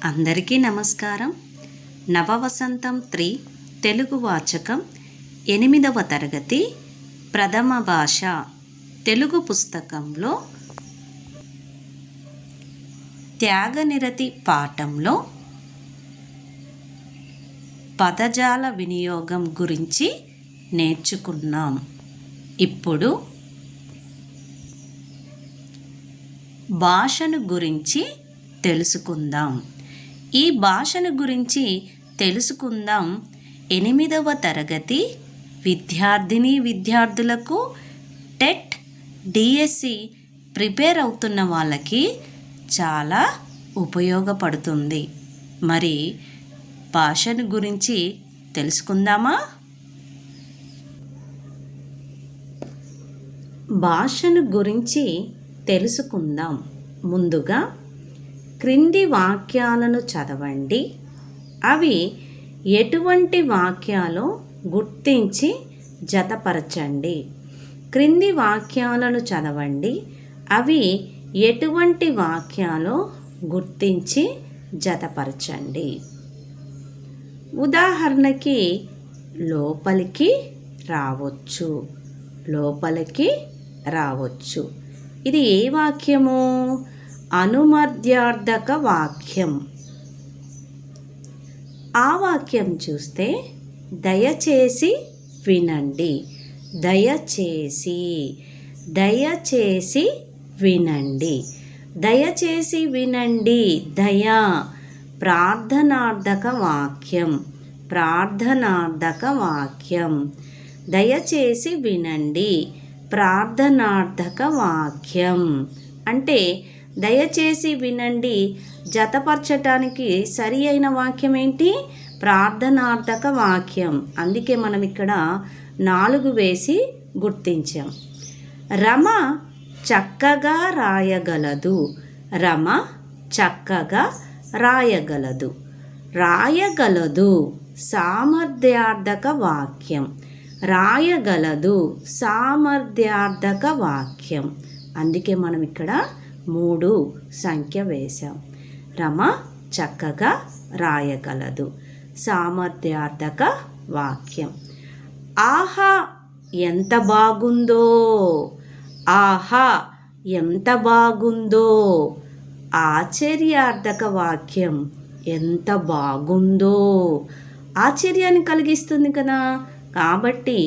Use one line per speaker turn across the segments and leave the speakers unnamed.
అందరికీ నమస్కారం. నవవసంతం 3 తెలుగు వాచకం 8వ తరగతి ప్రథమ భాష తెలుగు పుస్తకంలో త్యాగనిరతి పాఠంలో పదజాల వినియోగం గురించి నేర్చుకున్నాం. ఇప్పుడు భాషను గురించి తెలుసుకుందాం. ఈ భాషను గురించి తెలుసుకుందాం 8వ తరగతి విద్యార్థులకు టెట్ డిఎస్సి ప్రిపేర్ అవుతున్న వాళ్ళకి చాలా ఉపయోగపడుతుంది. మరి భాషను గురించి తెలుసుకుందామా? భాషను గురించి తెలుసుకుందాం. ముందుగా క్రింది వాక్యాలను చదవండి. అవి ఎటువంటి వాక్యాలో గుర్తించి జతపరచండి. క్రింది వాక్యాలను చదవండి. అవి ఎటువంటి వాక్యాలో గుర్తించి జతపరచండి. ఉదాహరణకి లోపలికి రావచ్చు. లోపలికి రావచ్చు. ఇది ఏ వాక్యము? అనుమధ్యార్థక వాక్యం. ఆ వాక్యం చూస్తే దయచేసి వినండి. దయచేసి దయచేసి వినండి. దయచేసి వినండి. దయా ప్రార్థనార్థక వాక్యం. ప్రార్థనార్థక వాక్యం. దయచేసి వినండి ప్రార్థనార్థక వాక్యం. అంటే దయచేసి వినండి జతపరచటానికి సరి అయిన వాక్యం ఏంటి? ప్రార్థనార్థక వాక్యం. అందుకే మనం ఇక్కడ 4 వేసి గుర్తించాం. రమ చక్కగా రాయగలదు. రమ చక్కగా రాయగలదు. రాయగలదు సామర్థ్యార్థక వాక్యం. రాయగలదు సామర్థ్యార్థక వాక్యం. అందుకే మనం ఇక్కడ 3 సంఖ్య వేశాం. రమ చక్కగా రాయగలదు సామర్థ్యార్థక వాక్యం. ఆహా ఎంత బాగుందో. ఆహా ఎంత బాగుందో ఆశ్చర్యార్థక వాక్యం. ఎంత బాగుందో ఆశ్చర్యాన్ని కలిగిస్తుంది కదా, కాబట్టి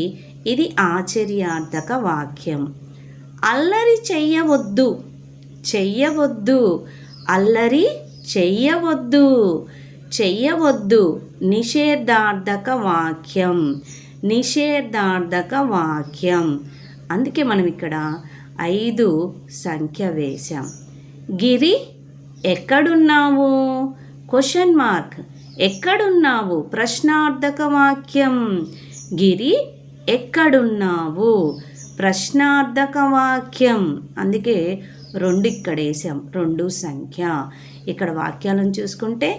ఇది ఆశ్చర్యార్థక వాక్యం. అల్లరి చెయ్యవద్దు. చెయ్యవద్దు అల్లరి చెయ్యవద్దు. చెయ్యవద్దు నిషేధార్థక వాక్యం. నిషేధార్థక వాక్యం. అందుకే మనం ఇక్కడ 5 సంఖ్య వేశాం. గిరి ఎక్కడున్నావు? Question mark. ఎక్కడున్నావు ప్రశ్నార్థక వాక్యం. గిరి ఎక్కడున్నావు ప్రశ్నార్థక వాక్యం. అందుకే 2 ఇక్కడ వేసాం. 2 సంఖ్య. ఇక్కడ వాక్యాలను చూసుకుంటే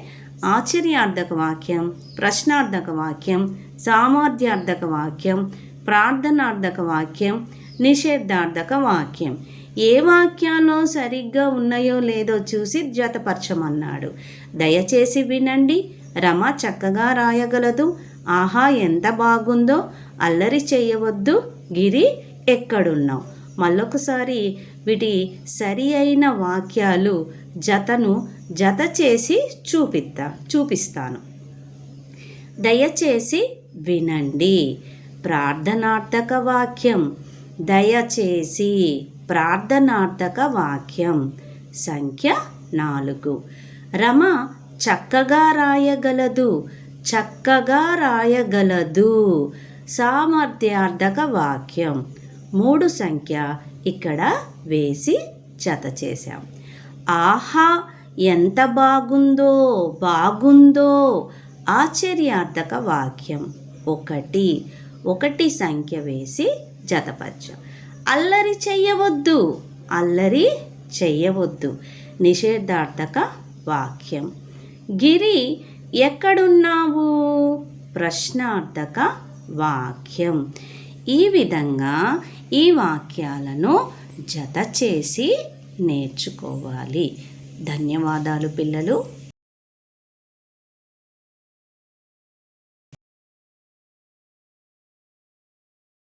ఆశ్చర్యార్థక వాక్యం, ప్రశ్నార్థక వాక్యం, సామర్థ్యార్థక వాక్యం, ప్రార్థనార్థక వాక్యం, నిషేధార్థక వాక్యం. ఏ వాక్యాలు సరిగ్గా ఉన్నాయో లేదో చూసి జతపరచమన్నాడు. దయచేసి వినండి. రమ చక్కగా రాయగలదు. ఆహా ఎంత బాగుందో. అల్లరి చేయవద్దు. గిరి ఎక్కడున్నావు. మళ్ళొకసారి వీటి సరి అయిన వాక్యాలు జత చేసి చూపిస్తాను. దయచేసి వినండి ప్రార్థనార్థక వాక్యం. దయచేసి ప్రార్థనార్థక వాక్యం. సంఖ్య 4. రమ చక్కగా రాయగలదు. చక్కగా రాయగలదు సామర్థ్యార్థక వాక్యం. 3 సంఖ్య ఇక్కడ వేసి జత చేశాం. ఆహా ఎంత బాగుందో. బాగుందో ఆశ్చర్యార్థక వాక్యం. 1 సంఖ్య వేసి జతపరచాం. అల్లరి చెయ్యవద్దు. అల్లరి చెయ్యవద్దు నిషేధార్థక వాక్యం. గిరి ఎక్కడున్నావు ప్రశ్నార్థక వాక్యం. ఈ విధంగా ఈ వాక్యాలను జత చేసి నేర్చుకోవాలి. ధన్యవాదాలు పిల్లలు.